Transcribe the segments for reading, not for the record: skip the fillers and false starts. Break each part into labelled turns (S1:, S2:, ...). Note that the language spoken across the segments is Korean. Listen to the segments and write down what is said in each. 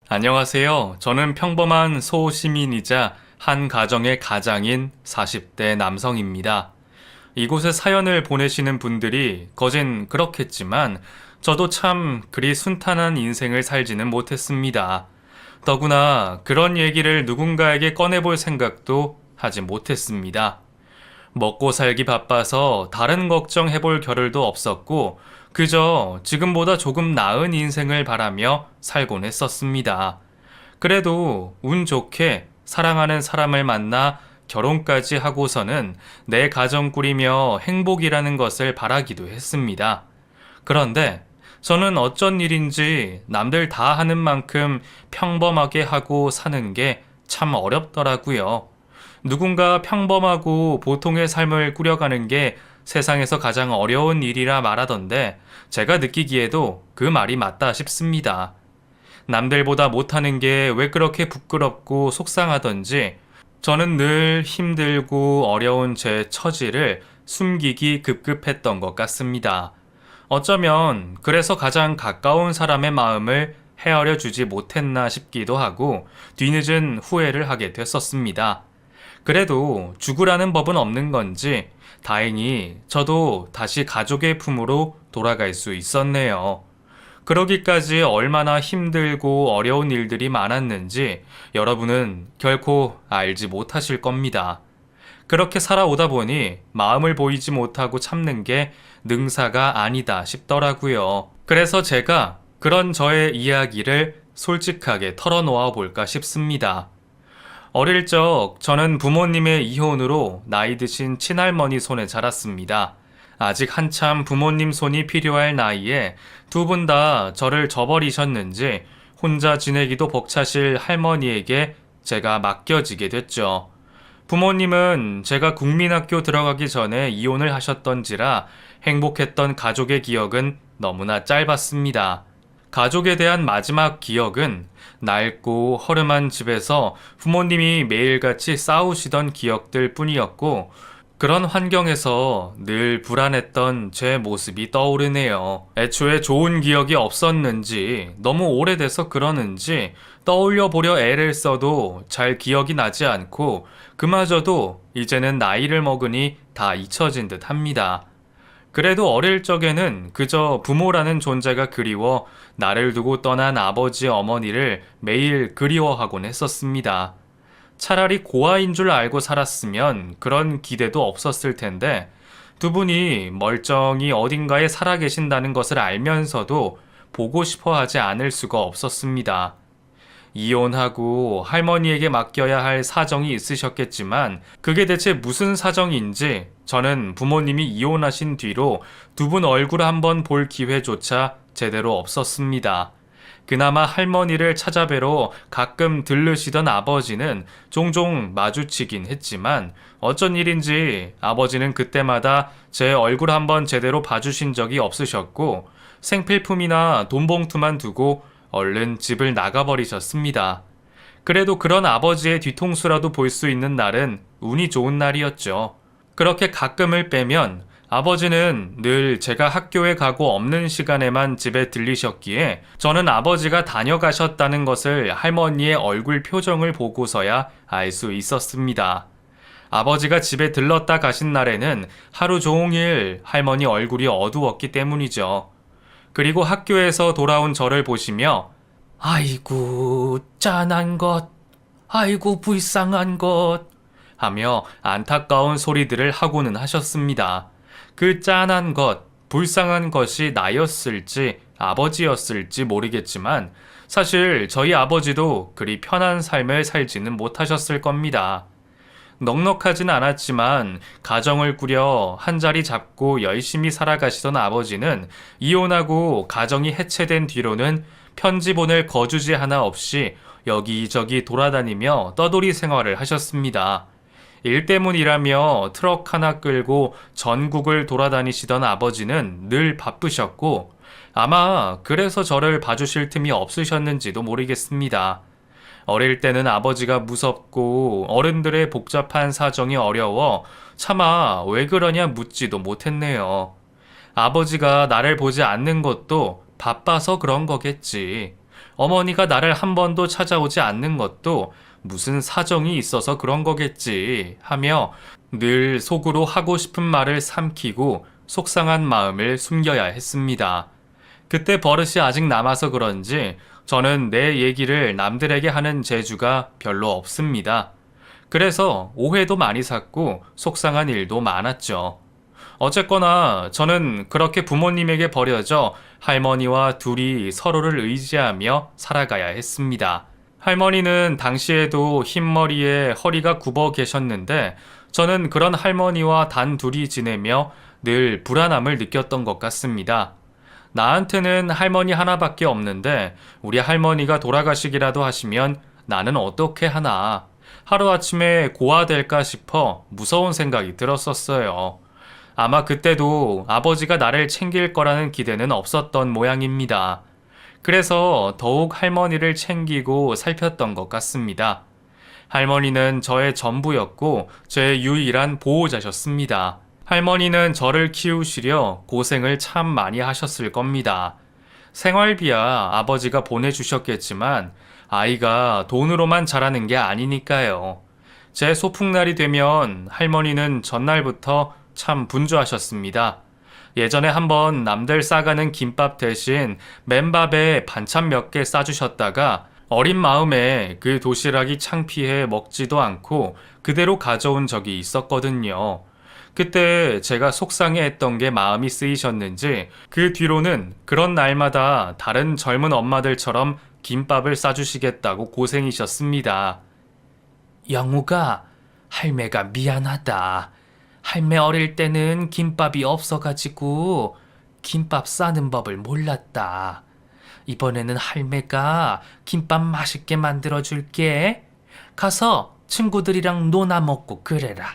S1: 안녕하세요. 저는 평범한 소시민이자 한 가정의 가장인 40대 남성입니다. 이곳에 사연을 보내시는 분들이 거진 그렇겠지만 저도 참 그리 순탄한 인생을 살지는 못했습니다. 더구나 그런 얘기를 누군가에게 꺼내볼 생각도 하지 못했습니다. 먹고 살기 바빠서 다른 걱정해볼 겨를도 없었고 그저 지금보다 조금 나은 인생을 바라며 살곤 했었습니다. 그래도 운 좋게 사랑하는 사람을 만나 결혼까지 하고서는 내 가정 꾸리며 행복이라는 것을 바라기도 했습니다. 그런데 저는 어쩐 일인지 남들 다 하는 만큼 평범하게 하고 사는 게 참 어렵더라고요. 누군가 평범하고 보통의 삶을 꾸려가는 게 세상에서 가장 어려운 일이라 말하던데 제가 느끼기에도 그 말이 맞다 싶습니다. 남들보다 못하는 게 왜 그렇게 부끄럽고 속상하던지 저는 늘 힘들고 어려운 제 처지를 숨기기 급급했던 것 같습니다. 어쩌면 그래서 가장 가까운 사람의 마음을 헤아려 주지 못했나 싶기도 하고 뒤늦은 후회를 하게 됐었습니다. 그래도 죽으라는 법은 없는 건지 다행히 저도 다시 가족의 품으로 돌아갈 수 있었네요. 그러기까지 얼마나 힘들고 어려운 일들이 많았는지 여러분은 결코 알지 못하실 겁니다. 그렇게 살아오다 보니 마음을 보이지 못하고 참는 게 능사가 아니다 싶더라고요. 그래서 제가 그런 저의 이야기를 솔직하게 털어놓아 볼까 싶습니다. 어릴 적 저는 부모님의 이혼으로 나이 드신 친할머니 손에 자랐습니다. 아직 한참 부모님 손이 필요할 나이에 두 분 다 저를 저버리셨는지 혼자 지내기도 벅차실 할머니에게 제가 맡겨지게 됐죠. 부모님은 제가 국민학교 들어가기 전에 이혼을 하셨던지라 행복했던 가족의 기억은 너무나 짧았습니다. 가족에 대한 마지막 기억은 낡고 허름한 집에서 부모님이 매일같이 싸우시던 기억들 뿐이었고 그런 환경에서 늘 불안했던 제 모습이 떠오르네요. 애초에 좋은 기억이 없었는지 너무 오래돼서 그러는지 떠올려 보려 애를 써도 잘 기억이 나지 않고 그마저도 이제는 나이를 먹으니 다 잊혀진 듯 합니다. 그래도 어릴 적에는 그저 부모라는 존재가 그리워 나를 두고 떠난 아버지 어머니를 매일 그리워하곤 했었습니다. 차라리 고아인 줄 알고 살았으면 그런 기대도 없었을 텐데 두 분이 멀쩡히 어딘가에 살아계신다는 것을 알면서도 보고 싶어 하지 않을 수가 없었습니다. 이혼하고 할머니에게 맡겨야 할 사정이 있으셨겠지만 그게 대체 무슨 사정인지 저는 부모님이 이혼하신 뒤로 두 분 얼굴 한번 볼 기회조차 제대로 없었습니다. 그나마 할머니를 찾아뵈러 가끔 들르시던 아버지는 종종 마주치긴 했지만 어쩐 일인지 아버지는 그때마다 제 얼굴 한번 제대로 봐주신 적이 없으셨고 생필품이나 돈봉투만 두고 얼른 집을 나가버리셨습니다. 그래도 그런 아버지의 뒤통수라도 볼 수 있는 날은 운이 좋은 날이었죠. 그렇게 가끔을 빼면 아버지는 늘 제가 학교에 가고 없는 시간에만 집에 들리셨기에 저는 아버지가 다녀가셨다는 것을 할머니의 얼굴 표정을 보고서야 알 수 있었습니다. 아버지가 집에 들렀다 가신 날에는 하루 종일 할머니 얼굴이 어두웠기 때문이죠. 그리고 학교에서 돌아온 저를 보시며 아이고 짠한 것, 아이고 불쌍한 것 하며 안타까운 소리들을 하고는 하셨습니다. 그 짠한 것, 불쌍한 것이 나였을지 아버지였을지 모르겠지만 사실 저희 아버지도 그리 편한 삶을 살지는 못하셨을 겁니다. 넉넉하진 않았지만 가정을 꾸려 한 자리 잡고 열심히 살아가시던 아버지는 이혼하고 가정이 해체된 뒤로는 편지 보낼 거주지 하나 없이 여기저기 돌아다니며 떠돌이 생활을 하셨습니다. 일 때문이라며 트럭 하나 끌고 전국을 돌아다니시던 아버지는 늘 바쁘셨고 아마 그래서 저를 봐주실 틈이 없으셨는지도 모르겠습니다. 어릴 때는 아버지가 무섭고 어른들의 복잡한 사정이 어려워 차마 왜 그러냐 묻지도 못했네요. 아버지가 나를 보지 않는 것도 바빠서 그런 거겠지. 어머니가 나를 한 번도 찾아오지 않는 것도 무슨 사정이 있어서 그런 거겠지 하며 늘 속으로 하고 싶은 말을 삼키고 속상한 마음을 숨겨야 했습니다. 그때 버릇이 아직 남아서 그런지 저는 내 얘기를 남들에게 하는 재주가 별로 없습니다. 그래서 오해도 많이 샀고 속상한 일도 많았죠. 어쨌거나 저는 그렇게 부모님에게 버려져 할머니와 둘이 서로를 의지하며 살아가야 했습니다. 할머니는 당시에도 흰머리에 허리가 굽어 계셨는데 저는 그런 할머니와 단 둘이 지내며 늘 불안함을 느꼈던 것 같습니다. 나한테는 할머니 하나밖에 없는데 우리 할머니가 돌아가시기라도 하시면 나는 어떻게 하나. 하루아침에 고아될까 싶어 무서운 생각이 들었었어요. 아마 그때도 아버지가 나를 챙길 거라는 기대는 없었던 모양입니다. 그래서 더욱 할머니를 챙기고 살폈던 것 같습니다. 할머니는 저의 전부였고 제 유일한 보호자셨습니다. 할머니는 저를 키우시려 고생을 참 많이 하셨을 겁니다. 생활비야 아버지가 보내주셨겠지만 아이가 돈으로만 자라는 게 아니니까요. 제 소풍날이 되면 할머니는 전날부터 참 분주하셨습니다. 예전에 한번 남들 싸가는 김밥 대신 맨밥에 반찬 몇 개 싸주셨다가 어린 마음에 그 도시락이 창피해 먹지도 않고 그대로 가져온 적이 있었거든요. 그때 제가 속상해했던 게 마음이 쓰이셨는지 그 뒤로는 그런 날마다 다른 젊은 엄마들처럼 김밥을 싸주시겠다고 고생이셨습니다. 영우가 할매가 미안하다. 할매 어릴 때는 김밥이 없어가지고 김밥 싸는 법을 몰랐다. 이번에는 할매가 김밥 맛있게 만들어줄게. 가서 친구들이랑 노나 먹고 그래라.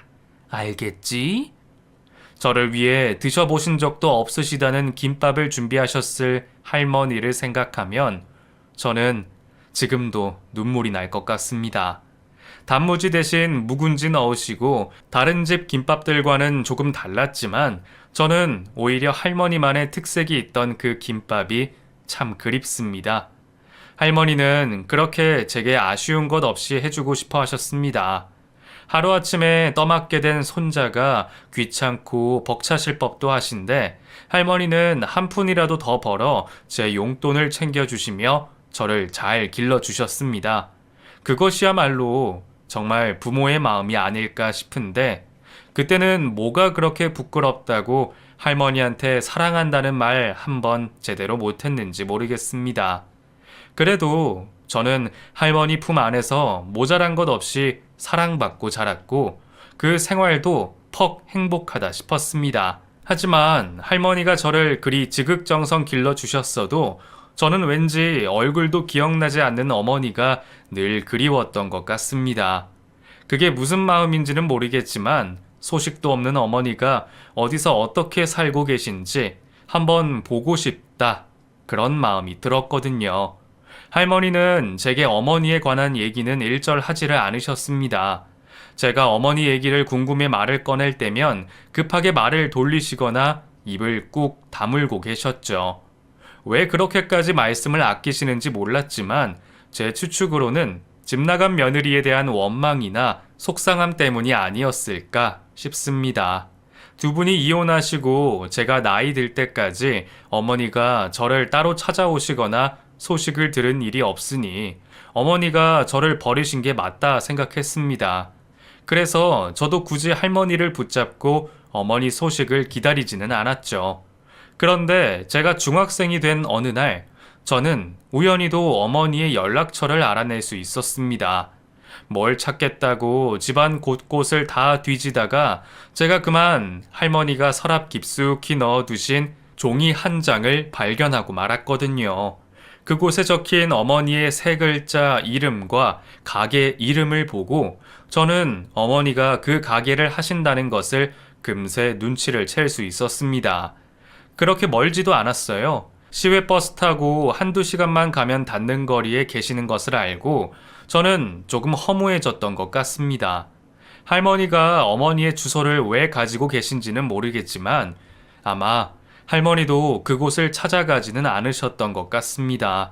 S1: 알겠지? 저를 위해 드셔보신 적도 없으시다는 김밥을 준비하셨을 할머니를 생각하면 저는 지금도 눈물이 날 것 같습니다. 단무지 대신 묵은지 넣으시고 다른 집 김밥들과는 조금 달랐지만 저는 오히려 할머니만의 특색이 있던 그 김밥이 참 그립습니다. 할머니는 그렇게 제게 아쉬운 것 없이 해주고 싶어 하셨습니다. 하루아침에 떠맡게 된 손자가 귀찮고 벅차실 법도 하신데 할머니는 한 푼이라도 더 벌어 제 용돈을 챙겨주시며 저를 잘 길러주셨습니다. 그것이야말로 정말 부모의 마음이 아닐까 싶은데 그때는 뭐가 그렇게 부끄럽다고 할머니한테 사랑한다는 말 한 번 제대로 못했는지 모르겠습니다. 그래도 저는 할머니 품 안에서 모자란 것 없이 사랑받고 자랐고 그 생활도 퍽 행복하다 싶었습니다. 하지만 할머니가 저를 그리 지극정성 길러주셨어도 저는 왠지 얼굴도 기억나지 않는 어머니가 늘 그리웠던 것 같습니다. 그게 무슨 마음인지는 모르겠지만 소식도 없는 어머니가 어디서 어떻게 살고 계신지 한번 보고 싶다. 그런 마음이 들었거든요. 할머니는 제게 어머니에 관한 얘기는 일절하지를 않으셨습니다. 제가 어머니 얘기를 궁금해 말을 꺼낼 때면 급하게 말을 돌리시거나 입을 꾹 다물고 계셨죠. 왜 그렇게까지 말씀을 아끼시는지 몰랐지만 제 추측으로는 집 나간 며느리에 대한 원망이나 속상함 때문이 아니었을까 싶습니다. 두 분이 이혼하시고 제가 나이 들 때까지 어머니가 저를 따로 찾아오시거나 소식을 들은 일이 없으니 어머니가 저를 버리신 게 맞다 생각했습니다. 그래서 저도 굳이 할머니를 붙잡고 어머니 소식을 기다리지는 않았죠. 그런데 제가 중학생이 된 어느 날 저는 우연히도 어머니의 연락처를 알아낼 수 있었습니다. 뭘 찾겠다고 집안 곳곳을 다 뒤지다가 제가 그만 할머니가 서랍 깊숙이 넣어두신 종이 한 장을 발견하고 말았거든요. 그곳에 적힌 어머니의 세 글자 이름과 가게 이름을 보고 저는 어머니가 그 가게를 하신다는 것을 금세 눈치를 챌 수 있었습니다. 그렇게 멀지도 않았어요. 시외버스 타고 한두 시간만 가면 닿는 거리에 계시는 것을 알고 저는 조금 허무해졌던 것 같습니다. 할머니가 어머니의 주소를 왜 가지고 계신지는 모르겠지만 아마 할머니도 그곳을 찾아가지는 않으셨던 것 같습니다.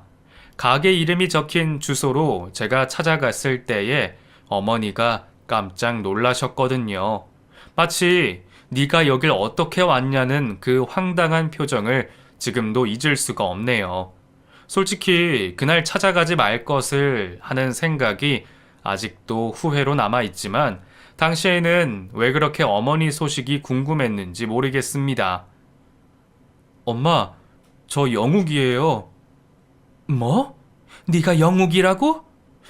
S1: 가게 이름이 적힌 주소로 제가 찾아갔을 때에 어머니가 깜짝 놀라셨거든요. 마치 네가 여길 어떻게 왔냐는 그 황당한 표정을 지금도 잊을 수가 없네요. 솔직히 그날 찾아가지 말 것을 하는 생각이 아직도 후회로 남아있지만 당시에는 왜 그렇게 어머니 소식이 궁금했는지 모르겠습니다. 엄마, 저 영욱이에요. 뭐? 네가 영욱이라고?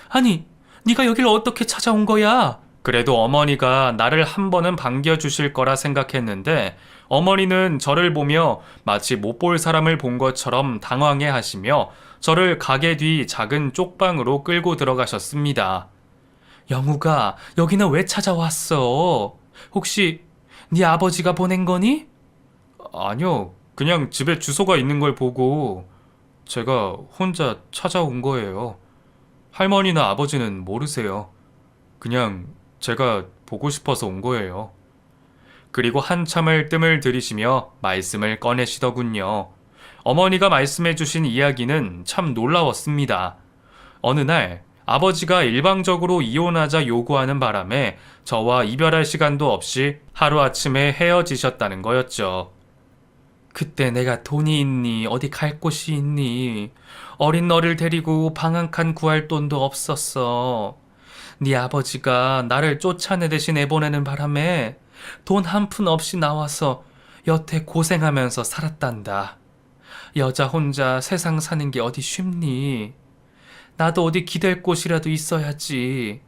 S1: 아니, 네가 여길 어떻게 찾아온 거야? 그래도 어머니가 나를 한 번은 반겨주실 거라 생각했는데 어머니는 저를 보며 마치 못 볼 사람을 본 것처럼 당황해 하시며 저를 가게 뒤 작은 쪽방으로 끌고 들어가셨습니다. 영우가 여기는 왜 찾아왔어? 혹시 네 아버지가 보낸 거니? 아니요, 그냥 집에 주소가 있는 걸 보고 제가 혼자 찾아온 거예요. 할머니나 아버지는 모르세요. 그냥 제가 보고 싶어서 온 거예요. 그리고 한참을 뜸을 들이시며 말씀을 꺼내시더군요. 어머니가 말씀해 주신 이야기는 참 놀라웠습니다. 어느 날 아버지가 일방적으로 이혼하자 요구하는 바람에 저와 이별할 시간도 없이 하루아침에 헤어지셨다는 거였죠. 그때 내가 돈이 있니? 어디 갈 곳이 있니? 어린 너를 데리고 방 한 칸 구할 돈도 없었어. 네 아버지가 나를 쫓아내듯이 내보내는 바람에 돈 한 푼 없이 나와서 여태 고생하면서 살았단다. 여자 혼자 세상 사는 게 어디 쉽니? 나도 어디 기댈 곳이라도 있어야지.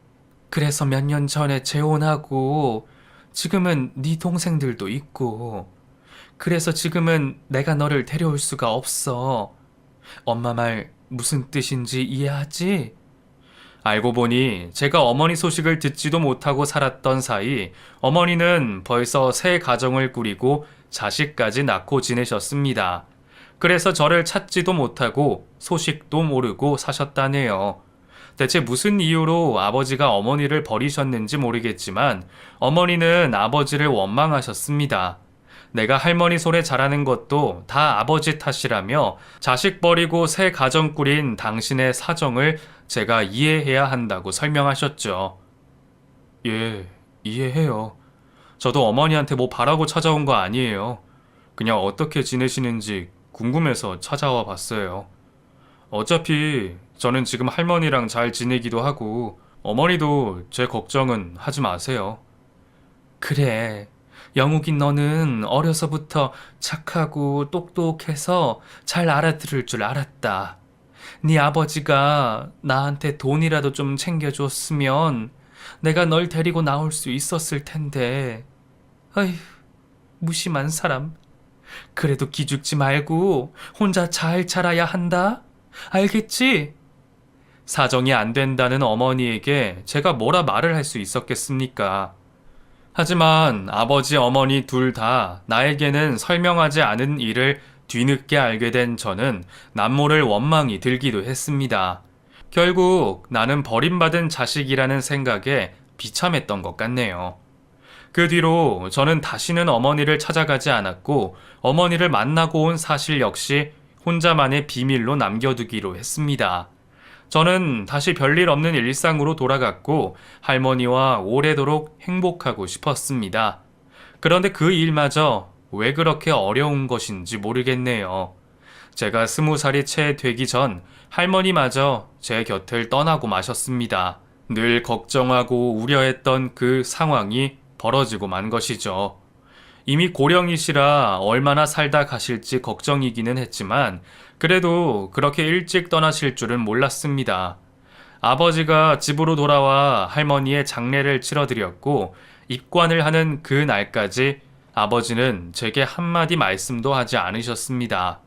S1: 그래서 몇 년 전에 재혼하고 지금은 네 동생들도 있고 그래서 지금은 내가 너를 데려올 수가 없어. 엄마 말 무슨 뜻인지 이해하지? 알고 보니 제가 어머니 소식을 듣지도 못하고 살았던 사이 어머니는 벌써 새 가정을 꾸리고 자식까지 낳고 지내셨습니다. 그래서 저를 찾지도 못하고 소식도 모르고 사셨다네요. 대체 무슨 이유로 아버지가 어머니를 버리셨는지 모르겠지만 어머니는 아버지를 원망하셨습니다. 내가 할머니 손에 자라는 것도 다 아버지 탓이라며 자식 버리고 새 가정 꾸린 당신의 사정을 제가 이해해야 한다고 설명하셨죠. 예, 이해해요. 저도 어머니한테 뭐 바라고 찾아온 거 아니에요. 그냥 어떻게 지내시는지 궁금해서 찾아와 봤어요. 어차피 저는 지금 할머니랑 잘 지내기도 하고 어머니도 제 걱정은 하지 마세요. 그래. 영욱이 너는 어려서부터 착하고 똑똑해서 잘 알아들을 줄 알았다. 네 아버지가 나한테 돈이라도 좀 챙겨줬으면 내가 널 데리고 나올 수 있었을 텐데. 아휴, 무심한 사람. 그래도 기죽지 말고 혼자 잘 자라야 한다. 알겠지? 사정이 안 된다는 어머니에게 제가 뭐라 말을 할 수 있었겠습니까? 하지만 아버지, 어머니 둘 다 나에게는 설명하지 않은 일을 뒤늦게 알게 된 저는 남모를 원망이 들기도 했습니다. 결국 나는 버림받은 자식이라는 생각에 비참했던 것 같네요. 그 뒤로 저는 다시는 어머니를 찾아가지 않았고 어머니를 만나고 온 사실 역시 혼자만의 비밀로 남겨두기로 했습니다. 저는 다시 별일 없는 일상으로 돌아갔고 할머니와 오래도록 행복하고 싶었습니다. 그런데 그 일마저 왜 그렇게 어려운 것인지 모르겠네요. 제가 20살이 채 되기 전 할머니마저 제 곁을 떠나고 마셨습니다. 늘 걱정하고 우려했던 그 상황이 벌어지고 만 것이죠. 이미 고령이시라 얼마나 살다 가실지 걱정이기는 했지만 그래도 그렇게 일찍 떠나실 줄은 몰랐습니다. 아버지가 집으로 돌아와 할머니의 장례를 치러드렸고 입관을 하는 그 날까지 아버지는 제게 한마디 말씀도 하지 않으셨습니다.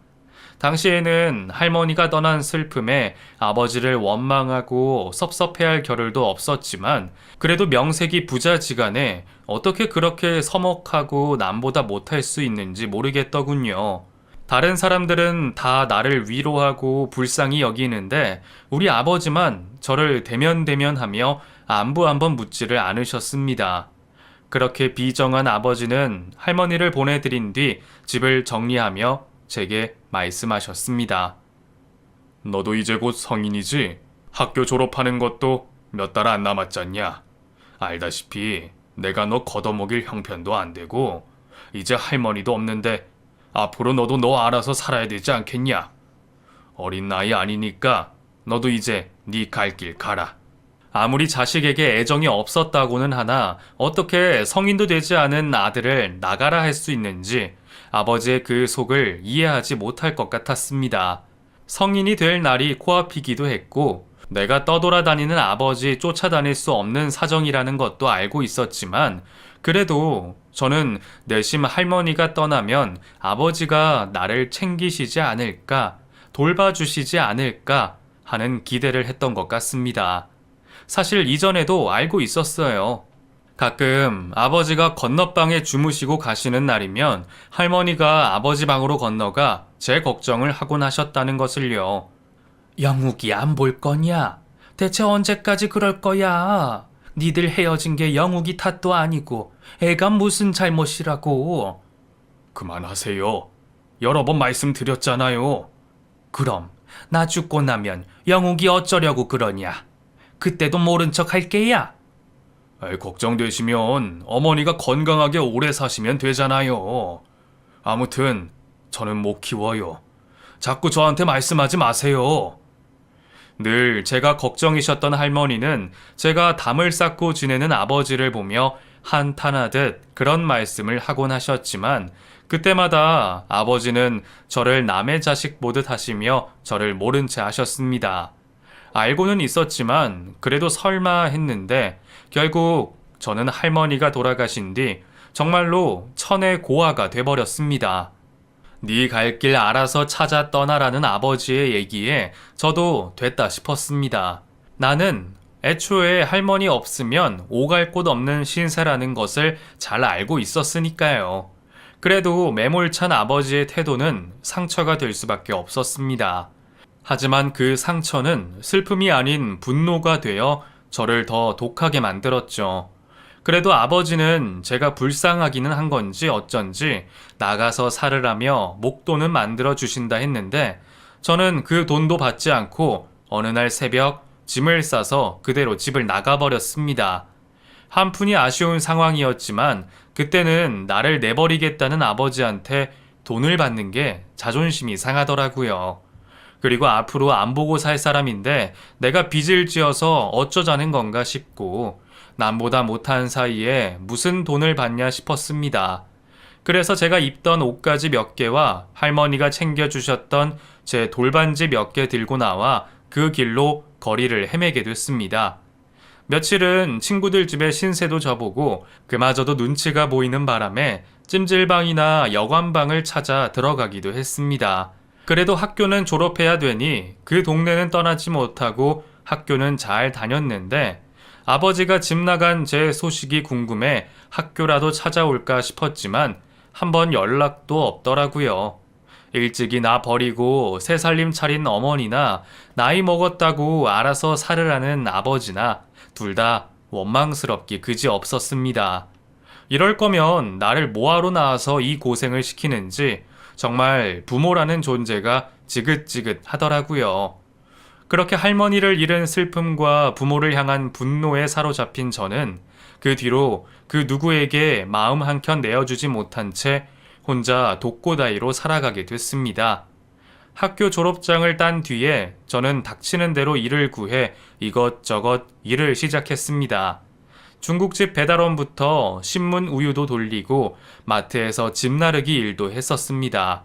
S1: 당시에는 할머니가 떠난 슬픔에 아버지를 원망하고 섭섭해할 겨를도 없었지만 그래도 명색이 부자지간에 어떻게 그렇게 서먹하고 남보다 못할 수 있는지 모르겠더군요. 다른 사람들은 다 나를 위로하고 불쌍히 여기는데 우리 아버지만 저를 대면대면하며 안부 한번 묻지를 않으셨습니다. 그렇게 비정한 아버지는 할머니를 보내드린 뒤 집을 정리하며 제게 말씀하셨습니다. 너도 이제 곧 성인이지? 학교 졸업하는 것도 몇 달 안 남았잖냐? 알다시피 내가 너 걷어먹일 형편도 안 되고 이제 할머니도 없는데 앞으로 너도 너 알아서 살아야 되지 않겠냐? 어린 나이 아니니까 너도 이제 네 갈 길 가라. 아무리 자식에게 애정이 없었다고는 하나 어떻게 성인도 되지 않은 아들을 나가라 할 수 있는지 아버지의 그 속을 이해하지 못할 것 같았습니다. 성인이 될 날이 코앞이기도 했고 내가 떠돌아다니는 아버지 쫓아다닐 수 없는 사정이라는 것도 알고 있었지만 그래도 저는 내심 할머니가 떠나면 아버지가 나를 챙기시지 않을까, 돌봐주시지 않을까 하는 기대를 했던 것 같습니다. 사실 이전에도 알고 있었어요. 가끔 아버지가 건너방에 주무시고 가시는 날이면 할머니가 아버지 방으로 건너가 제 걱정을 하곤 하셨다는 것을요. 영욱이 안 볼 거냐? 대체 언제까지 그럴 거야? 니들 헤어진 게 영욱이 탓도 아니고 애가 무슨 잘못이라고. 그만하세요. 여러 번 말씀드렸잖아요. 그럼 나 죽고 나면 영욱이 어쩌려고 그러냐? 그때도 모른 척 할 게야. 걱정되시면 어머니가 건강하게 오래 사시면 되잖아요. 아무튼 저는 못 키워요. 자꾸 저한테 말씀하지 마세요. 늘 제가 걱정이셨던 할머니는 제가 담을 쌓고 지내는 아버지를 보며 한탄하듯 그런 말씀을 하곤 하셨지만 그때마다 아버지는 저를 남의 자식 보듯 하시며 저를 모른 채 하셨습니다. 알고는 있었지만 그래도 설마 했는데 결국 저는 할머니가 돌아가신 뒤 정말로 천의 고아가 돼버렸습니다. 네 갈 길 알아서 찾아 떠나라는 아버지의 얘기에 저도 됐다 싶었습니다. 나는 애초에 할머니 없으면 오갈 곳 없는 신세라는 것을 잘 알고 있었으니까요. 그래도 매몰찬 아버지의 태도는 상처가 될 수밖에 없었습니다. 하지만 그 상처는 슬픔이 아닌 분노가 되어 저를 더 독하게 만들었죠. 그래도 아버지는 제가 불쌍하기는 한 건지 어쩐지 나가서 살으라며 목돈은 만들어 주신다 했는데 저는 그 돈도 받지 않고 어느 날 새벽 짐을 싸서 그대로 집을 나가버렸습니다. 한푼이 아쉬운 상황이었지만 그때는 나를 내버리겠다는 아버지한테 돈을 받는 게 자존심이 상하더라고요. 그리고 앞으로 안 보고 살 사람인데 내가 빚을 지어서 어쩌자는 건가 싶고 남보다 못한 사이에 무슨 돈을 받냐 싶었습니다. 그래서 제가 입던 옷가지 몇 개와 할머니가 챙겨주셨던 제 돌반지 몇 개 들고 나와 그 길로 거리를 헤매게 됐습니다. 며칠은 친구들 집에 신세도 져보고 그마저도 눈치가 보이는 바람에 찜질방이나 여관방을 찾아 들어가기도 했습니다. 그래도 학교는 졸업해야 되니 그 동네는 떠나지 못하고 학교는 잘 다녔는데 아버지가 집 나간 제 소식이 궁금해 학교라도 찾아올까 싶었지만 한번 연락도 없더라고요. 일찍이 나 버리고 새 살림 차린 어머니나 나이 먹었다고 알아서 살으라는 아버지나 둘 다 원망스럽기 그지 없었습니다. 이럴 거면 나를 뭐하러 낳아서 이 고생을 시키는지 정말 부모라는 존재가 지긋지긋하더라고요. 그렇게 할머니를 잃은 슬픔과 부모를 향한 분노에 사로잡힌 저는 그 뒤로 그 누구에게 마음 한켠 내어주지 못한 채 혼자 독고다이로 살아가게 됐습니다. 학교 졸업장을 딴 뒤에 저는 닥치는 대로 일을 구해 이것저것 일을 시작했습니다. 중국집 배달원부터 신문 우유도 돌리고 마트에서 짐 나르기 일도 했었습니다.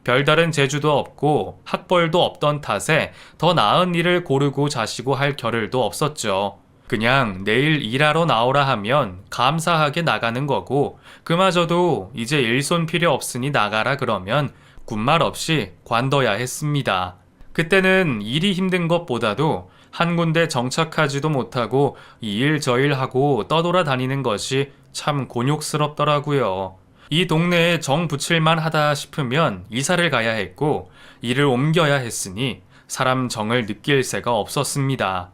S1: 별다른 재주도 없고 학벌도 없던 탓에 더 나은 일을 고르고 자시고 할 겨를도 없었죠. 그냥 내일 일하러 나오라 하면 감사하게 나가는 거고 그마저도 이제 일손 필요 없으니 나가라 그러면 군말 없이 관둬야 했습니다. 그때는 일이 힘든 것보다도 한 군데 정착하지도 못하고 이 일 저 일 하고 떠돌아다니는 것이 참 곤욕스럽더라고요. 이 동네에 정 붙일만 하다 싶으면 이사를 가야 했고 일을 옮겨야 했으니 사람 정을 느낄 새가 없었습니다.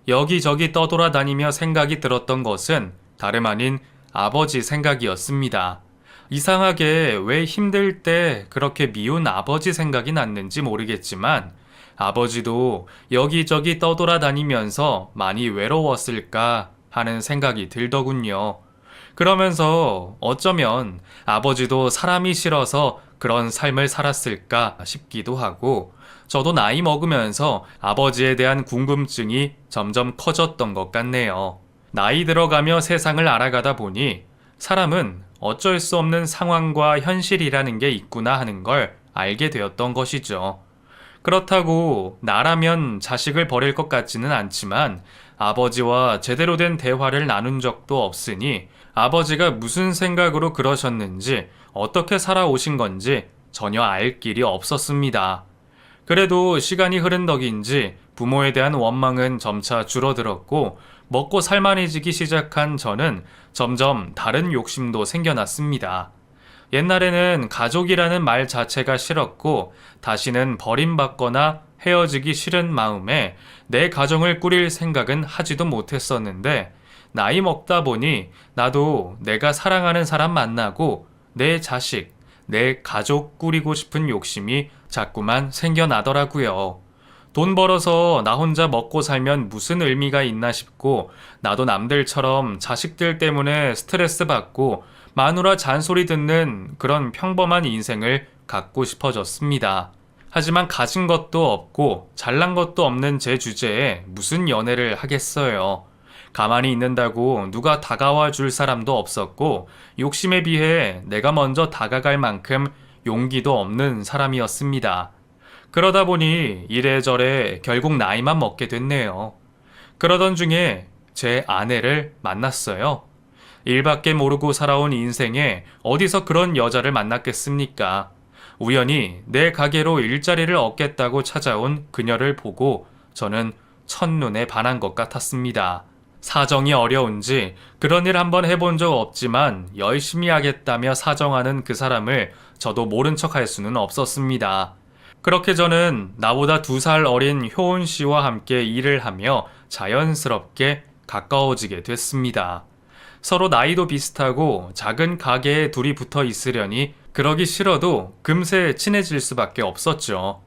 S1: 여기저기 떠돌아다니며 생각이 들었던 것은 다름 아닌 아버지 생각이었습니다. 이상하게 왜 힘들 때 그렇게 미운 아버지 생각이 났는지 모르겠지만 아버지도 여기저기 떠돌아다니면서 많이 외로웠을까 하는 생각이 들더군요. 그러면서 어쩌면 아버지도 사람이 싫어서 그런 삶을 살았을까 싶기도 하고, 저도 나이 먹으면서 아버지에 대한 궁금증이 점점 커졌던 것 같네요. 나이 들어가며 세상을 알아가다 보니 사람은 어쩔 수 없는 상황과 현실이라는 게 있구나 하는 걸 알게 되었던 것이죠. 그렇다고 나라면 자식을 버릴 것 같지는 않지만 아버지와 제대로 된 대화를 나눈 적도 없으니 아버지가 무슨 생각으로 그러셨는지 어떻게 살아오신 건지 전혀 알 길이 없었습니다. 그래도 시간이 흐른 덕인지 부모에 대한 원망은 점차 줄어들었고 먹고 살만해지기 시작한 저는 점점 다른 욕심도 생겨났습니다. 옛날에는 가족이라는 말 자체가 싫었고 다시는 버림받거나 헤어지기 싫은 마음에 내 가정을 꾸릴 생각은 하지도 못했었는데, 나이 먹다 보니 나도 내가 사랑하는 사람 만나고 내 자식, 내 가족 꾸리고 싶은 욕심이 자꾸만 생겨나더라고요. 돈 벌어서 나 혼자 먹고 살면 무슨 의미가 있나 싶고, 나도 남들처럼 자식들 때문에 스트레스 받고 마누라 잔소리 듣는 그런 평범한 인생을 갖고 싶어졌습니다. 하지만 가진 것도 없고 잘난 것도 없는 제 주제에 무슨 연애를 하겠어요. 가만히 있는다고 누가 다가와 줄 사람도 없었고, 욕심에 비해 내가 먼저 다가갈 만큼 용기도 없는 사람이었습니다. 그러다 보니 이래저래 결국 나이만 먹게 됐네요. 그러던 중에 제 아내를 만났어요. 일밖에 모르고 살아온 인생에 어디서 그런 여자를 만났겠습니까? 우연히 내 가게로 일자리를 얻겠다고 찾아온 그녀를 보고 저는 첫눈에 반한 것 같았습니다. 사정이 어려운지 그런 일 한번 해본 적 없지만 열심히 하겠다며 사정하는 그 사람을 저도 모른 척 할 수는 없었습니다. 그렇게 저는 나보다 2살 어린 효은 씨와 함께 일을 하며 자연스럽게 가까워지게 됐습니다. 서로 나이도 비슷하고 작은 가게에 둘이 붙어 있으려니 그러기 싫어도 금세 친해질 수밖에 없었죠.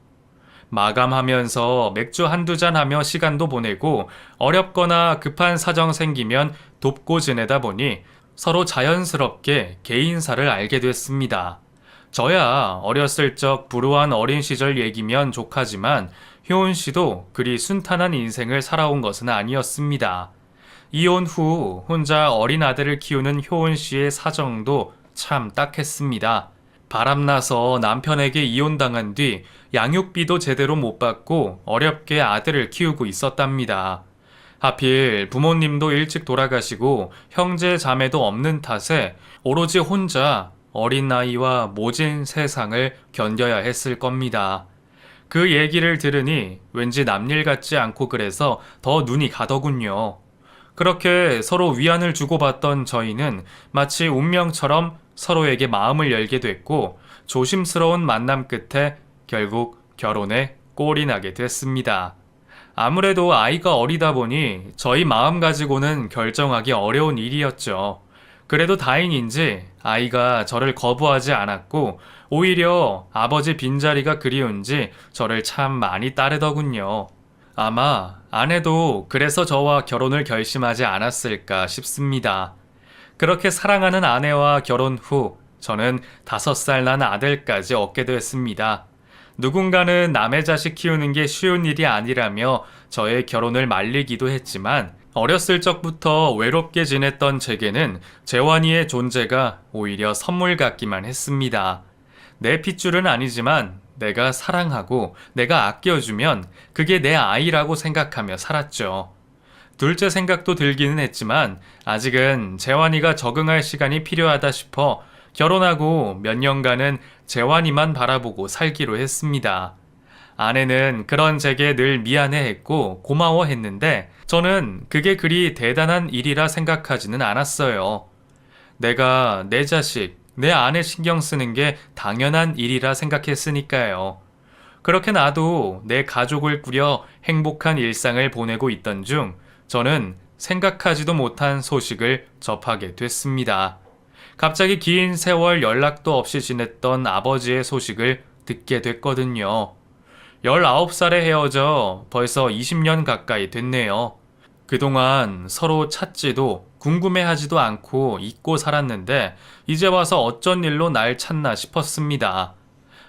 S1: 마감하면서 맥주 한두 잔 하며 시간도 보내고 어렵거나 급한 사정 생기면 돕고 지내다 보니 서로 자연스럽게 개인사를 알게 됐습니다. 저야 어렸을 적 불우한 어린 시절 얘기면 족하지만 효은 씨도 그리 순탄한 인생을 살아온 것은 아니었습니다. 이혼 후 혼자 어린 아들을 키우는 효은 씨의 사정도 참 딱했습니다. 바람나서 남편에게 이혼당한 뒤 양육비도 제대로 못 받고 어렵게 아들을 키우고 있었답니다. 하필 부모님도 일찍 돌아가시고 형제 자매도 없는 탓에 오로지 혼자 어린 나이와 모진 세상을 견뎌야 했을 겁니다. 그 얘기를 들으니 왠지 남일 같지 않고 그래서 더 눈이 가더군요. 그렇게 서로 위안을 주고받던 저희는 마치 운명처럼 서로에게 마음을 열게 됐고 조심스러운 만남 끝에 결국 결혼에 꼴이 나게 됐습니다. 아무래도 아이가 어리다 보니 저희 마음 가지고는 결정하기 어려운 일이었죠. 그래도 다행인지 아이가 저를 거부하지 않았고 오히려 아버지 빈자리가 그리운지 저를 참 많이 따르더군요. 아마 아내도 그래서 저와 결혼을 결심하지 않았을까 싶습니다. 그렇게 사랑하는 아내와 결혼 후 저는 5살 난 아들까지 얻게 됐습니다. 누군가는 남의 자식 키우는 게 쉬운 일이 아니라며 저의 결혼을 말리기도 했지만 어렸을 적부터 외롭게 지냈던 제게는 재환이의 존재가 오히려 선물 같기만 했습니다. 내 핏줄은 아니지만 내가 사랑하고 내가 아껴주면 그게 내 아이라고 생각하며 살았죠. 둘째 생각도 들기는 했지만 아직은 재환이가 적응할 시간이 필요하다 싶어 결혼하고 몇 년간은 재환이만 바라보고 살기로 했습니다. 아내는 그런 제게 늘 미안해했고 고마워했는데 저는 그게 그리 대단한 일이라 생각하지는 않았어요. 내가 내 자식, 내 아내 신경 쓰는 게 당연한 일이라 생각했으니까요. 그렇게 나도 내 가족을 꾸려 행복한 일상을 보내고 있던 중 저는 생각하지도 못한 소식을 접하게 됐습니다. 갑자기 긴 세월 연락도 없이 지냈던 아버지의 소식을 듣게 됐거든요. 19살에 헤어져 벌써 20년 가까이 됐네요. 그동안 서로 찾지도 궁금해하지도 않고 잊고 살았는데 이제 와서 어쩐 일로 날 찾나 싶었습니다.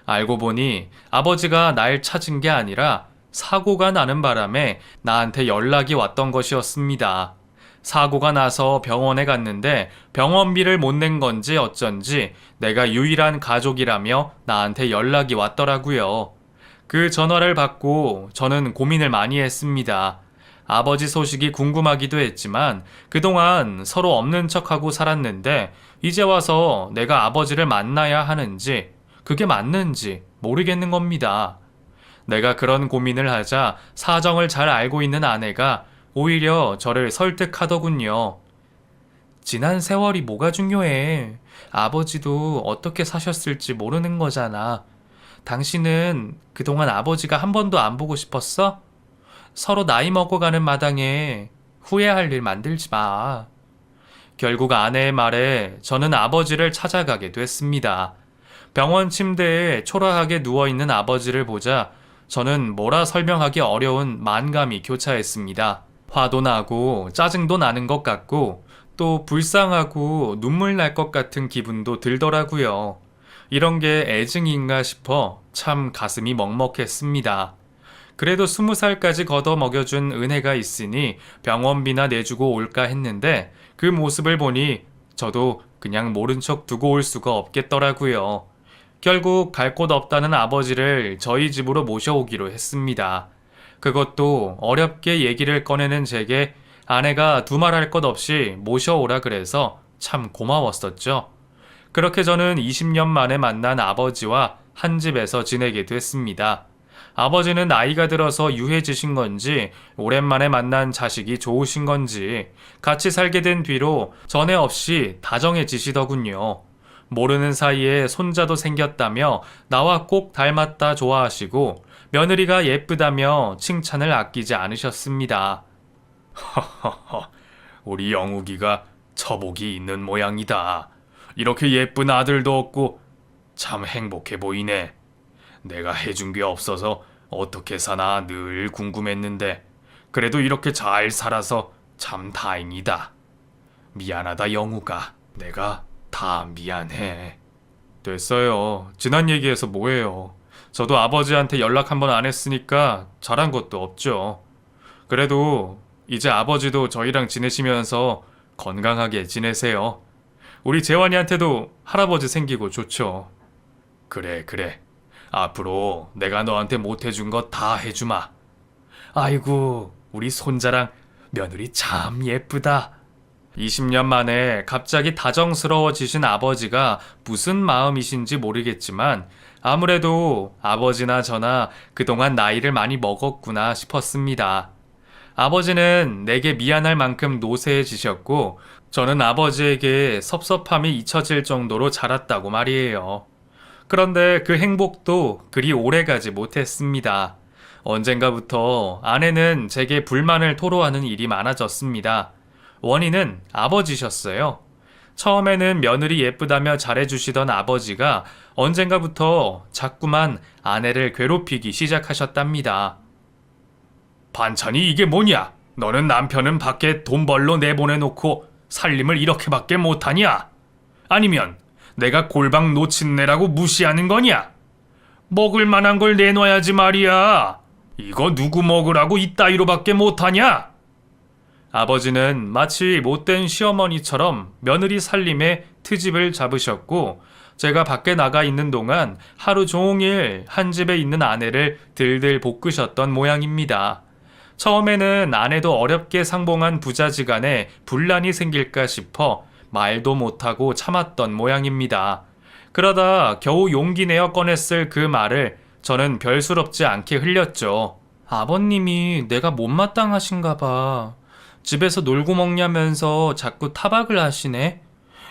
S1: 알고 보니 아버지가 날 찾은 게 아니라 사고가 나는 바람에 나한테 연락이 왔던 것이었습니다. 사고가 나서 병원에 갔는데 병원비를 못 낸 건지 어쩐지 내가 유일한 가족이라며 나한테 연락이 왔더라고요. 그 전화를 받고 저는 고민을 많이 했습니다. 아버지 소식이 궁금하기도 했지만 그동안 서로 없는 척하고 살았는데 이제 와서 내가 아버지를 만나야 하는지 그게 맞는지 모르겠는 겁니다. 내가 그런 고민을 하자 사정을 잘 알고 있는 아내가 오히려 저를 설득하더군요. 지난 세월이 뭐가 중요해. 아버지도 어떻게 사셨을지 모르는 거잖아. 당신은 그동안 아버지가 한 번도 안 보고 싶었어? 서로 나이 먹어가는 마당에 후회할 일 만들지 마. 결국 아내의 말에 저는 아버지를 찾아가게 됐습니다. 병원 침대에 초라하게 누워있는 아버지를 보자 저는 뭐라 설명하기 어려운 만감이 교차했습니다. 화도 나고 짜증도 나는 것 같고 또 불쌍하고 눈물 날 것 같은 기분도 들더라고요. 이런 게 애증인가 싶어 참 가슴이 먹먹했습니다. 그래도 20살까지 걷어 먹여준 은혜가 있으니 병원비나 내주고 올까 했는데 그 모습을 보니 저도 그냥 모른 척 두고 올 수가 없겠더라고요. 결국 갈 곳 없다는 아버지를 저희 집으로 모셔오기로 했습니다. 그것도 어렵게 얘기를 꺼내는 제게 아내가 두말할 것 없이 모셔오라 그래서 참 고마웠었죠. 그렇게 저는 20년 만에 만난 아버지와 한 집에서 지내게 됐습니다. 아버지는 나이가 들어서 유해지신 건지 오랜만에 만난 자식이 좋으신 건지 같이 살게 된 뒤로 전에 없이 다정해지시더군요. 모르는 사이에 손자도 생겼다며 나와 꼭 닮았다 좋아하시고 며느리가 예쁘다며 칭찬을 아끼지 않으셨습니다. 허허허, 우리 영욱이가 처복이 있는 모양이다. 이렇게 예쁜 아들도 없고 참 행복해 보이네. 내가 해준 게 없어서 어떻게 사나 늘 궁금했는데 그래도 이렇게 잘 살아서 참 다행이다. 미안하다 영우가. 내가 다 미안해. 됐어요. 지난 얘기해서 뭐해요. 저도 아버지한테 연락 한 번 안 했으니까 잘한 것도 없죠. 그래도 이제 아버지도 저희랑 지내시면서 건강하게 지내세요. 우리 재환이한테도 할아버지 생기고 좋죠. 그래. 앞으로 내가 너한테 못 해준 거 다 해주마. 아이고, 우리 손자랑 며느리 참 예쁘다. 20년 만에 갑자기 다정스러워지신 아버지가 무슨 마음이신지 모르겠지만 아무래도 아버지나 저나 그동안 나이를 많이 먹었구나 싶었습니다. 아버지는 내게 미안할 만큼 노쇠해지셨고 저는 아버지에게 섭섭함이 잊혀질 정도로 자랐다고 말이에요. 그런데 그 행복도 그리 오래가지 못했습니다. 언젠가부터 아내는 제게 불만을 토로하는 일이 많아졌습니다. 원인은 아버지셨어요. 처음에는 며느리 예쁘다며 잘해주시던 아버지가 언젠가부터 자꾸만 아내를 괴롭히기 시작하셨답니다. 반찬이 이게 뭐냐? 너는 남편은 밖에 돈 벌러 내보내놓고 살림을 이렇게밖에 못하냐? 아니면 내가 골방 놓친내라고 무시하는 거냐? 먹을 만한 걸 내놔야지 말이야. 이거 누구 먹으라고 이따위로밖에 못하냐? 아버지는 마치 못된 시어머니처럼 며느리 살림에 트집을 잡으셨고 제가 밖에 나가 있는 동안 하루 종일 한 집에 있는 아내를 들들 볶으셨던 모양입니다. 처음에는 아내도 어렵게 상봉한 부자지간에 분란이 생길까 싶어 말도 못하고 참았던 모양입니다. 그러다 겨우 용기 내어 꺼냈을 그 말을 저는 별수롭지 않게 흘렸죠. 아버님이 내가 못마땅하신가 봐. 집에서 놀고 먹냐면서 자꾸 타박을 하시네.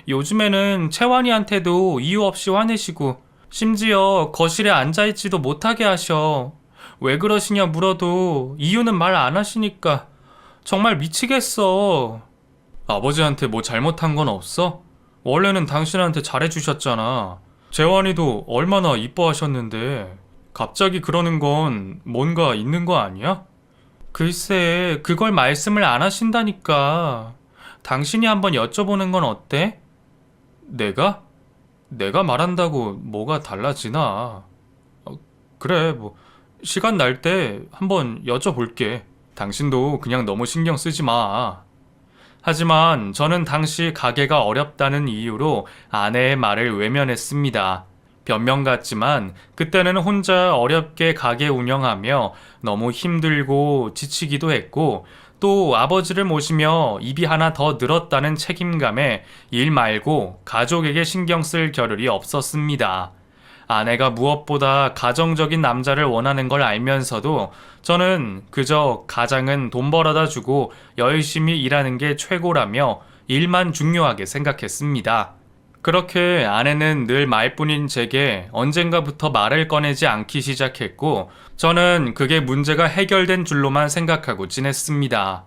S1: 요즘에는 채환이한테도 이유 없이 화내시고 심지어 거실에 앉아있지도 못하게 하셔. 왜 그러시냐 물어도 이유는 말 안 하시니까 정말 미치겠어. 아버지한테 뭐 잘못한 건 없어? 원래는 당신한테 잘해주셨잖아. 재환이도 얼마나 이뻐하셨는데. 갑자기 그러는 건 뭔가 있는 거 아니야? 글쎄, 그걸 말씀을 안 하신다니까. 당신이 한번 여쭤보는 건 어때? 내가? 내가 말한다고 뭐가 달라지나? 그래, 뭐, 시간 날 때 한번 여쭤볼게. 당신도 그냥 너무 신경 쓰지 마. 하지만 저는 당시 가게가 어렵다는 이유로 아내의 말을 외면했습니다. 변명 같지만 그때는 혼자 어렵게 가게 운영하며 너무 힘들고 지치기도 했고 또 아버지를 모시며 입이 하나 더 늘었다는 책임감에 일 말고 가족에게 신경 쓸 겨를이 없었습니다. 아내가 무엇보다 가정적인 남자를 원하는 걸 알면서도 저는 그저 가장은 돈 벌어다 주고 열심히 일하는 게 최고라며 일만 중요하게 생각했습니다. 그렇게 아내는 늘 말뿐인 제게 언젠가부터 말을 꺼내지 않기 시작했고 저는 그게 문제가 해결된 줄로만 생각하고 지냈습니다.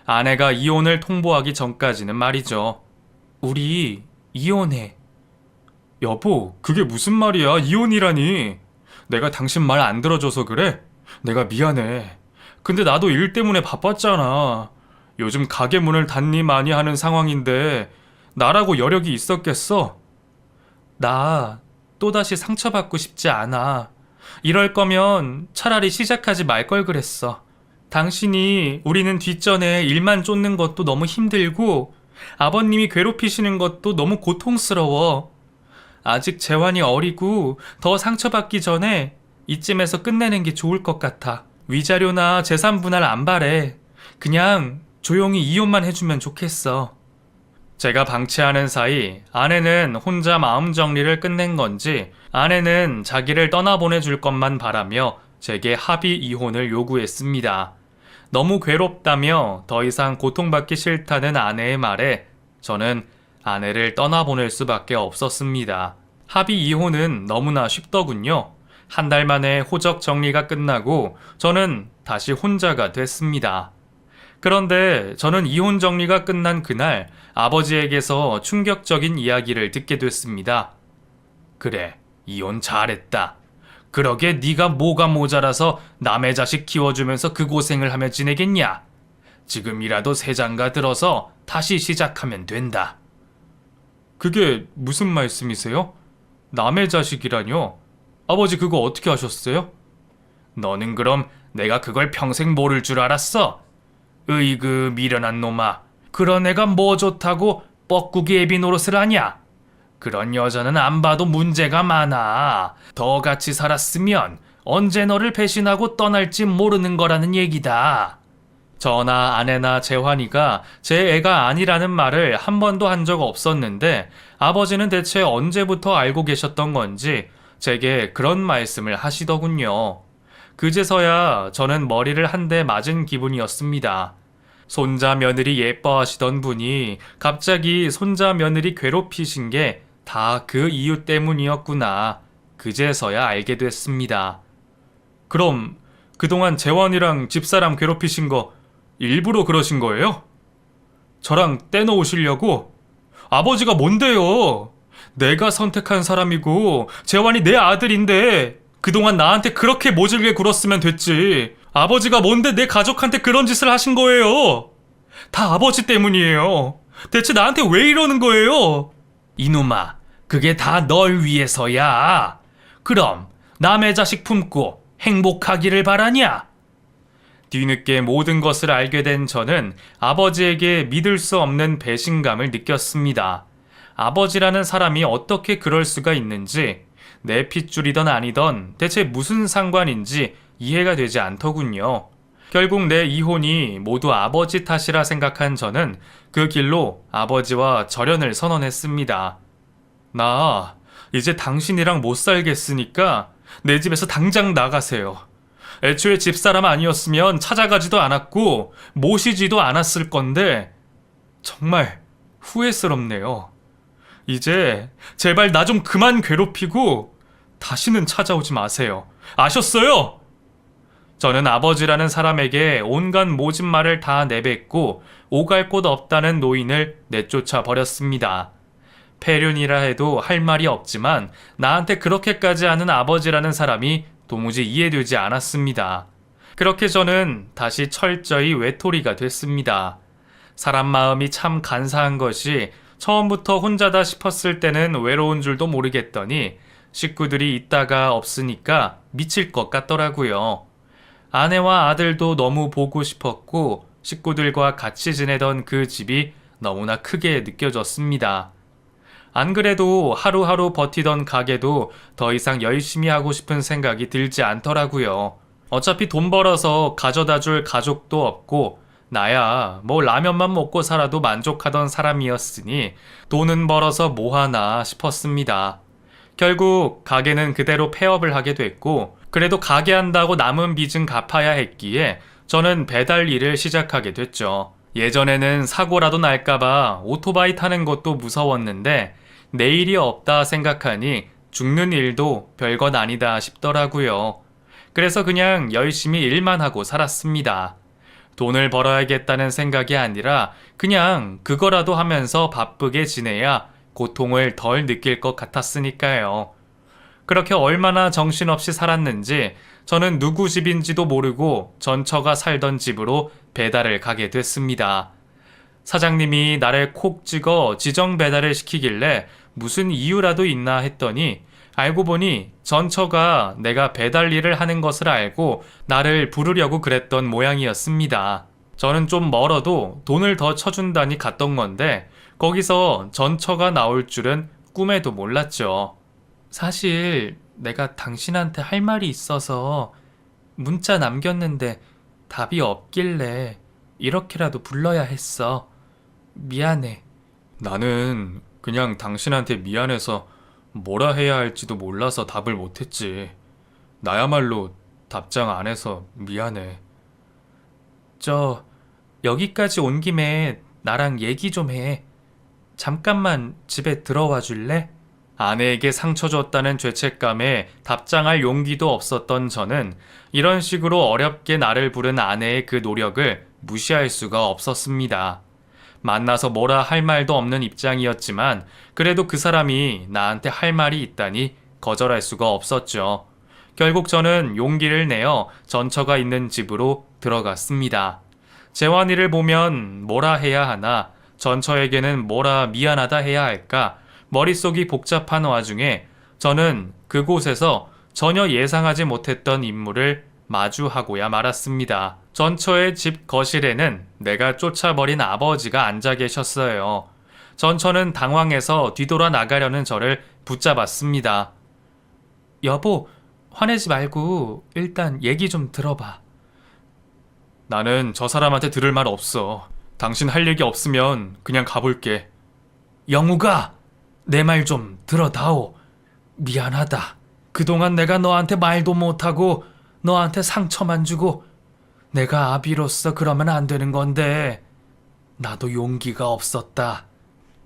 S1: 아내가 이혼을 통보하기 전까지는 말이죠. 우리 이혼해. 여보, 그게 무슨 말이야? 이혼이라니. 내가 당신 말 안 들어줘서 그래? 내가 미안해. 근데 나도 일 때문에 바빴잖아. 요즘 가게 문을 닫니 마니 하는 상황인데 나라고 여력이 있었겠어? 나 또다시 상처받고 싶지 않아. 이럴 거면 차라리 시작하지 말 걸 그랬어. 당신이 우리는 뒷전에 일만 쫓는 것도 너무 힘들고 아버님이 괴롭히시는 것도 너무 고통스러워. 아직 재환이 어리고 더 상처받기 전에 이쯤에서 끝내는 게 좋을 것 같아. 위자료나 재산 분할 안 바래. 그냥 조용히 이혼만 해주면 좋겠어. 제가 방치하는 사이 아내는 혼자 마음 정리를 끝낸 건지 아내는 자기를 떠나보내줄 것만 바라며 제게 합의 이혼을 요구했습니다. 너무 괴롭다며 더 이상 고통받기 싫다는 아내의 말에 저는 아내를 떠나보낼 수밖에 없었습니다. 합의 이혼은 너무나 쉽더군요. 한 달 만에 호적 정리가 끝나고 저는 다시 혼자가 됐습니다. 그런데 저는 이혼 정리가 끝난 그날 아버지에게서 충격적인 이야기를 듣게 됐습니다. 그래, 이혼 잘했다. 그러게 네가 뭐가 모자라서 남의 자식 키워주면서 그 고생을 하며 지내겠냐? 지금이라도 새 장가 들어서 다시 시작하면 된다. 그게 무슨 말씀이세요? 남의 자식이라뇨? 아버지 그거 어떻게 하셨어요? 너는 그럼 내가 그걸 평생 모를 줄 알았어? 으이그 미련한 놈아. 그런 애가 뭐 좋다고 뻐꾸기 애비 노릇을 하냐? 그런 여자는 안 봐도 문제가 많아. 더 같이 살았으면 언제 너를 배신하고 떠날지 모르는 거라는 얘기다. 저나 아내나 재환이가 제 애가 아니라는 말을 한 번도 한 적 없었는데 아버지는 대체 언제부터 알고 계셨던 건지 제게 그런 말씀을 하시더군요. 그제서야 저는 머리를 한 대 맞은 기분이었습니다. 손자 며느리 예뻐하시던 분이 갑자기 손자 며느리 괴롭히신 게 다 그 이유 때문이었구나. 그제서야 알게 됐습니다. 그럼 그동안 재환이랑 집사람 괴롭히신 거 일부러 그러신 거예요? 저랑 떼놓으시려고? 아버지가 뭔데요? 내가 선택한 사람이고 재환이 내 아들인데 그동안 나한테 그렇게 모질게 굴었으면 됐지. 아버지가 뭔데 내 가족한테 그런 짓을 하신 거예요? 다 아버지 때문이에요. 대체 나한테 왜 이러는 거예요? 이놈아, 그게 다 널 위해서야. 그럼 남의 자식 품고 행복하기를 바라냐? 뒤늦게 모든 것을 알게 된 저는 아버지에게 믿을 수 없는 배신감을 느꼈습니다. 아버지라는 사람이 어떻게 그럴 수가 있는지, 내 핏줄이던 아니던 대체 무슨 상관인지 이해가 되지 않더군요. 결국 내 이혼이 모두 아버지 탓이라 생각한 저는 그 길로 아버지와 절연을 선언했습니다. 나 이제 당신이랑 못 살겠으니까 내 집에서 당장 나가세요. 애초에 집사람 아니었으면 찾아가지도 않았고 모시지도 않았을 건데 정말 후회스럽네요. 이제 제발 나 좀 그만 괴롭히고 다시는 찾아오지 마세요. 아셨어요? 저는 아버지라는 사람에게 온갖 모진 말을 다 내뱉고 오갈 곳 없다는 노인을 내쫓아 버렸습니다. 폐륜이라 해도 할 말이 없지만 나한테 그렇게까지 하는 아버지라는 사람이 도무지 이해되지 않았습니다. 그렇게 저는 다시 철저히 외톨이가 됐습니다. 사람 마음이 참 간사한 것이 처음부터 혼자다 싶었을 때는 외로운 줄도 모르겠더니 식구들이 있다가 없으니까 미칠 것 같더라고요. 아내와 아들도 너무 보고 싶었고 식구들과 같이 지내던 그 집이 너무나 크게 느껴졌습니다. 안 그래도 하루하루 버티던 가게도 더 이상 열심히 하고 싶은 생각이 들지 않더라고요. 어차피 돈 벌어서 가져다 줄 가족도 없고 나야 뭐 라면만 먹고 살아도 만족하던 사람이었으니 돈은 벌어서 뭐하나 싶었습니다. 결국 가게는 그대로 폐업을 하게 됐고 그래도 가게 한다고 남은 빚은 갚아야 했기에 저는 배달 일을 시작하게 됐죠. 예전에는 사고라도 날까봐 오토바이 타는 것도 무서웠는데 내일이 없다 생각하니 죽는 일도 별것 아니다 싶더라고요. 그래서 그냥 열심히 일만 하고 살았습니다. 돈을 벌어야겠다는 생각이 아니라 그냥 그거라도 하면서 바쁘게 지내야 고통을 덜 느낄 것 같았으니까요. 그렇게 얼마나 정신없이 살았는지 저는 누구 집인지도 모르고 전처가 살던 집으로 배달을 가게 됐습니다. 사장님이 나를 콕 찍어 지정 배달을 시키길래 무슨 이유라도 있나 했더니 알고 보니 전처가 내가 배달 일을 하는 것을 알고 나를 부르려고 그랬던 모양이었습니다. 저는 좀 멀어도 돈을 더 쳐준다니 갔던 건데 거기서 전처가 나올 줄은 꿈에도 몰랐죠. 사실 내가 당신한테 할 말이 있어서 문자 남겼는데 답이 없길래 이렇게라도 불러야 했어. 미안해. 나는 그냥 당신한테 미안해서 뭐라 해야 할지도 몰라서 답을 못했지. 나야말로 답장 안 해서 미안해. 여기까지 온 김에 나랑 얘기 좀 해. 잠깐만 집에 들어와 줄래? 아내에게 상처 줬다는 죄책감에 답장할 용기도 없었던 저는 이런 식으로 어렵게 나를 부른 아내의 그 노력을 무시할 수가 없었습니다. 만나서 뭐라 할 말도 없는 입장이었지만 그래도 그 사람이 나한테 할 말이 있다니 거절할 수가 없었죠. 결국 저는 용기를 내어 전처가 있는 집으로 들어갔습니다. 재환이를 보면 뭐라 해야 하나, 전처에게는 뭐라 미안하다 해야 할까, 머릿속이 복잡한 와중에 저는 그곳에서 전혀 예상하지 못했던 인물을 마주하고야 말았습니다. 전처의 집 거실에는 내가 쫓아버린 아버지가 앉아 계셨어요. 전처는 당황해서 뒤돌아 나가려는 저를 붙잡았습니다. 여보, 화내지 말고 일단 얘기 좀 들어봐. 나는 저 사람한테 들을 말 없어. 당신 할 얘기 없으면 그냥 가볼게. 영우가, 내 말 좀 들어다오. 미안하다. 그동안 내가 너한테 말도 못하고 너한테 상처만 주고 내가 아비로서 그러면 안 되는 건데 나도 용기가 없었다.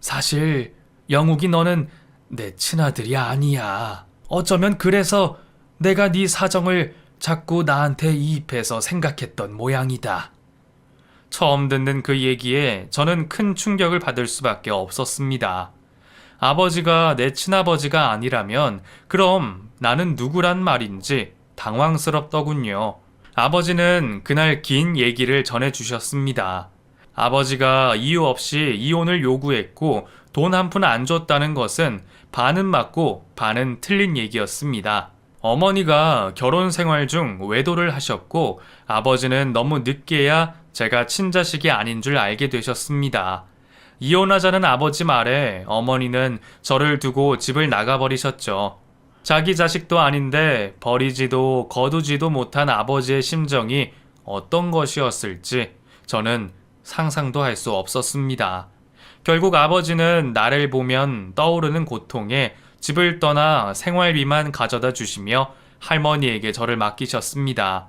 S1: 사실 영욱이 너는 내 친아들이 아니야. 어쩌면 그래서 내가 네 사정을 자꾸 나한테 이입해서 생각했던 모양이다. 처음 듣는 그 얘기에 저는 큰 충격을 받을 수밖에 없었습니다. 아버지가 내 친아버지가 아니라면 그럼 나는 누구란 말인지 당황스럽더군요. 아버지는 그날 긴 얘기를 전해주셨습니다. 아버지가 이유 없이 이혼을 요구했고 돈 한 푼 안 줬다는 것은 반은 맞고 반은 틀린 얘기였습니다. 어머니가 결혼 생활 중 외도를 하셨고 아버지는 너무 늦게야 제가 친자식이 아닌 줄 알게 되셨습니다. 이혼하자는 아버지 말에 어머니는 저를 두고 집을 나가버리셨죠. 자기 자식도 아닌데 버리지도 거두지도 못한 아버지의 심정이 어떤 것이었을지 저는 상상도 할 수 없었습니다. 결국 아버지는 나를 보면 떠오르는 고통에 집을 떠나 생활비만 가져다 주시며 할머니에게 저를 맡기셨습니다.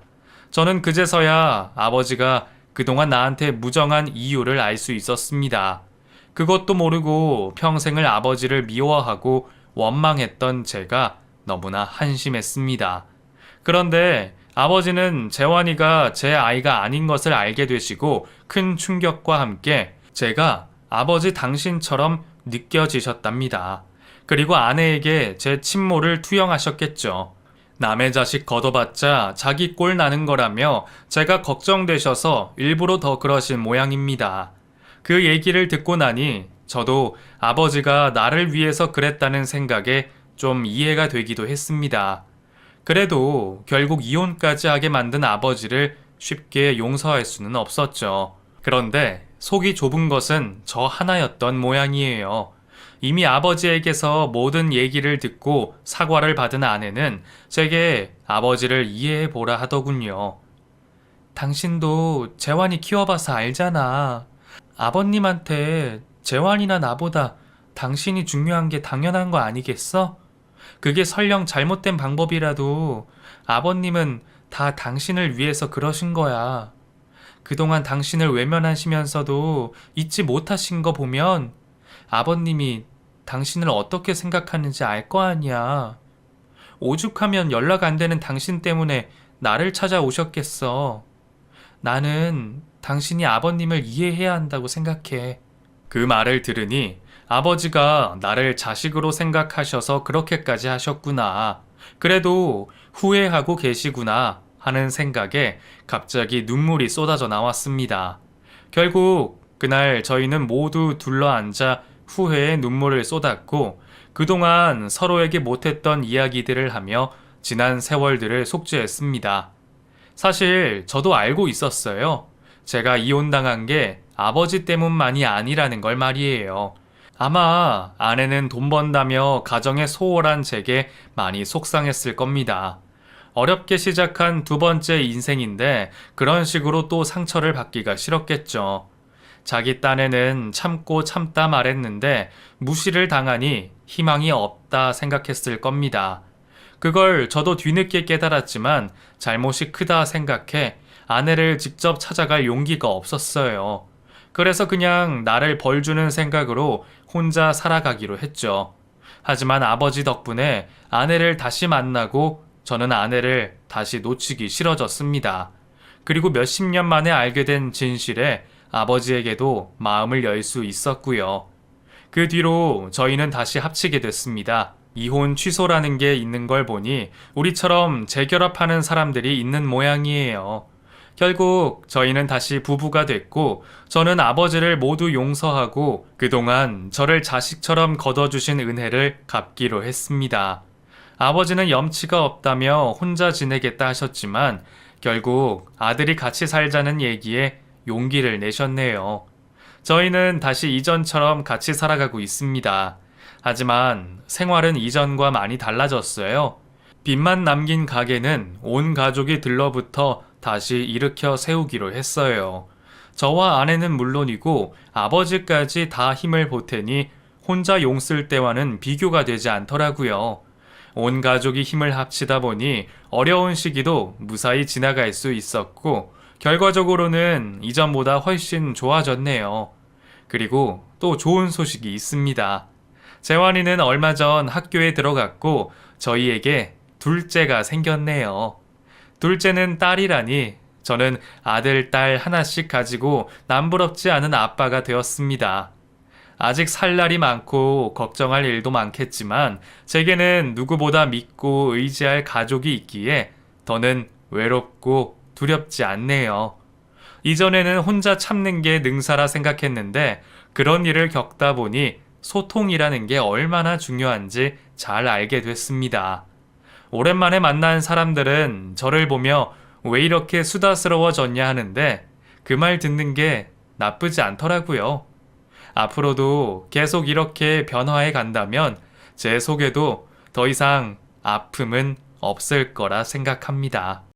S1: 저는 그제서야 아버지가 그동안 나한테 무정한 이유를 알 수 있었습니다. 그것도 모르고 평생을 아버지를 미워하고 원망했던 제가 너무나 한심했습니다. 그런데 아버지는 재환이가 제 아이가 아닌 것을 알게 되시고 큰 충격과 함께 제가 아버지 당신처럼 느껴지셨답니다. 그리고 아내에게 제 친모를 투영하셨겠죠. 남의 자식 걷어봤자 자기 꼴 나는 거라며 제가 걱정되셔서 일부러 더 그러신 모양입니다. 그 얘기를 듣고 나니 저도 아버지가 나를 위해서 그랬다는 생각에 좀 이해가 되기도 했습니다. 그래도 결국 이혼까지 하게 만든 아버지를 쉽게 용서할 수는 없었죠. 그런데 속이 좁은 것은 저 하나였던 모양이에요. 이미 아버지에게서 모든 얘기를 듣고 사과를 받은 아내는 제게 아버지를 이해해 보라 하더군요. 당신도 재환이 키워봐서 알잖아. 아버님한테 재환이나 나보다 당신이 중요한 게 당연한 거 아니겠어? 그게 설령 잘못된 방법이라도 아버님은 다 당신을 위해서 그러신 거야. 그동안 당신을 외면하시면서도 잊지 못하신 거 보면 아버님이 당신을 어떻게 생각하는지 알 거 아니야. 오죽하면 연락 안 되는 당신 때문에 나를 찾아오셨겠어. 나는 당신이 아버님을 이해해야 한다고 생각해. 그 말을 들으니 아버지가 나를 자식으로 생각하셔서 그렇게까지 하셨구나. 그래도 후회하고 계시구나 하는 생각에 갑자기 눈물이 쏟아져 나왔습니다. 결국 그날 저희는 모두 둘러앉아 후회의 눈물을 쏟았고 그동안 서로에게 못했던 이야기들을 하며 지난 세월들을 속죄했습니다. 사실 저도 알고 있었어요. 제가 이혼당한 게 아버지 때문만이 아니라는 걸 말이에요. 아마 아내는 돈 번다며 가정에 소홀한 제게 많이 속상했을 겁니다. 어렵게 시작한 두 번째 인생인데 그런 식으로 또 상처를 받기가 싫었겠죠. 자기 딴에는 참고 참다 말했는데 무시를 당하니 희망이 없다 생각했을 겁니다. 그걸 저도 뒤늦게 깨달았지만 잘못이 크다 생각해 아내를 직접 찾아갈 용기가 없었어요. 그래서 그냥 나를 벌주는 생각으로 혼자 살아가기로 했죠. 하지만 아버지 덕분에 아내를 다시 만나고 저는 아내를 다시 놓치기 싫어졌습니다. 그리고 몇십 년 만에 알게 된 진실에 아버지에게도 마음을 열 수 있었고요. 그 뒤로 저희는 다시 합치게 됐습니다. 이혼 취소라는 게 있는 걸 보니 우리처럼 재결합하는 사람들이 있는 모양이에요. 결국 저희는 다시 부부가 됐고 저는 아버지를 모두 용서하고 그동안 저를 자식처럼 거둬주신 은혜를 갚기로 했습니다. 아버지는 염치가 없다며 혼자 지내겠다 하셨지만 결국 아들이 같이 살자는 얘기에 용기를 내셨네요. 저희는 다시 이전처럼 같이 살아가고 있습니다. 하지만 생활은 이전과 많이 달라졌어요. 빚만 남긴 가게는 온 가족이 들러붙어 다시 일으켜 세우기로 했어요. 저와 아내는 물론이고 아버지까지 다 힘을 보태니 혼자 용쓸 때와는 비교가 되지 않더라고요. 온 가족이 힘을 합치다 보니 어려운 시기도 무사히 지나갈 수 있었고 결과적으로는 이전보다 훨씬 좋아졌네요. 그리고 또 좋은 소식이 있습니다. 재환이는 얼마 전 학교에 들어갔고 저희에게 둘째가 생겼네요. 둘째는 딸이라니 저는 아들, 딸 하나씩 가지고 남부럽지 않은 아빠가 되었습니다. 아직 살 날이 많고 걱정할 일도 많겠지만 제게는 누구보다 믿고 의지할 가족이 있기에 더는 외롭고 두렵지 않네요. 이전에는 혼자 참는 게 능사라 생각했는데 그런 일을 겪다 보니 소통이라는 게 얼마나 중요한지 잘 알게 됐습니다. 오랜만에 만난 사람들은 저를 보며 왜 이렇게 수다스러워졌냐 하는데 그 말 듣는 게 나쁘지 않더라고요. 앞으로도 계속 이렇게 변화해 간다면 제 속에도 더 이상 아픔은 없을 거라 생각합니다.